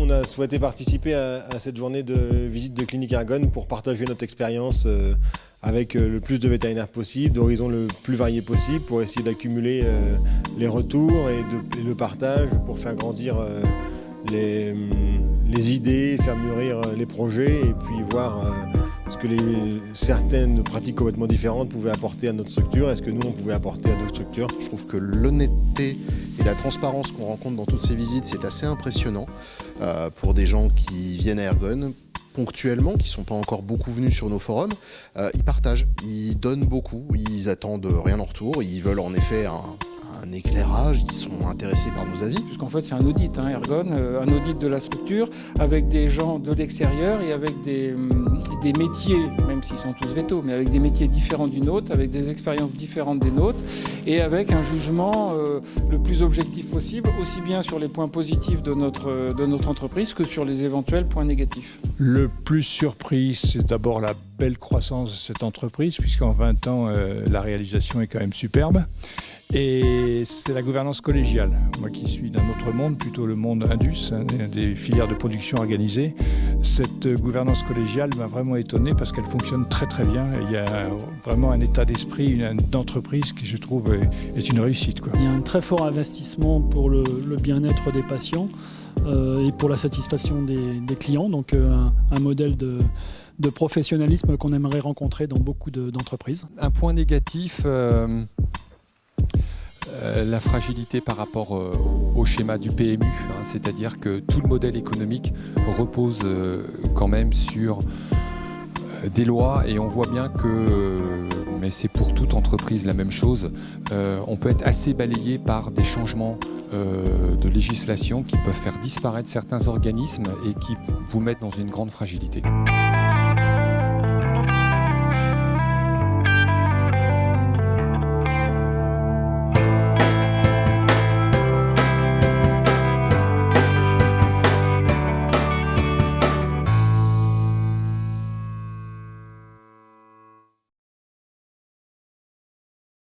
on a souhaité participer à cette journée de visite de Clinique Ergon pour partager notre expérience avec le plus de vétérinaires possible, d'horizons le plus variés possible, pour essayer d'accumuler les retours et le partage pour faire grandir les idées, faire mûrir les projets et puis voir ce que certaines pratiques complètement différentes pouvaient apporter à notre structure et ce que nous on pouvait apporter à d'autres structures. Je trouve que l'honnêteté et la transparence qu'on rencontre dans toutes ces visites, c'est assez impressionnant pour des gens qui viennent à Ergon ponctuellement, qui ne sont pas encore beaucoup venus sur nos forums. Ils partagent, ils donnent beaucoup, ils attendent rien en retour, ils veulent en effet un éclairage, ils sont intéressés par nos avis. Puisqu'en fait c'est un audit, Ergon, un audit de la structure avec des gens de l'extérieur et avec des métiers, même s'ils sont tous vétos, mais avec des métiers différents du nôtre, avec des expériences différentes des nôtres et avec un jugement le plus objectif possible, aussi bien sur les points positifs de notre entreprise que sur les éventuels points négatifs. Le plus surpris, c'est d'abord la belle croissance de cette entreprise, puisqu'en 20 ans, la réalisation est quand même superbe. Et c'est la gouvernance collégiale. Moi qui suis d'un autre monde, plutôt le monde Indus, des filières de production organisées, cette gouvernance collégiale m'a vraiment étonné parce qu'elle fonctionne très très bien. Et il y a vraiment un état d'esprit d'entreprise qui je trouve est une réussite, quoi. Il y a un très fort investissement pour le bien-être des patients et pour la satisfaction des clients, donc un modèle de professionnalisme qu'on aimerait rencontrer dans beaucoup d'entreprises. Un point négatif, la fragilité par rapport au schéma du PMU, c'est-à-dire que tout le modèle économique repose quand même sur des lois et on voit bien que, mais c'est pour toute entreprise la même chose, on peut être assez balayé par des changements de législation qui peuvent faire disparaître certains organismes et qui vous mettent dans une grande fragilité.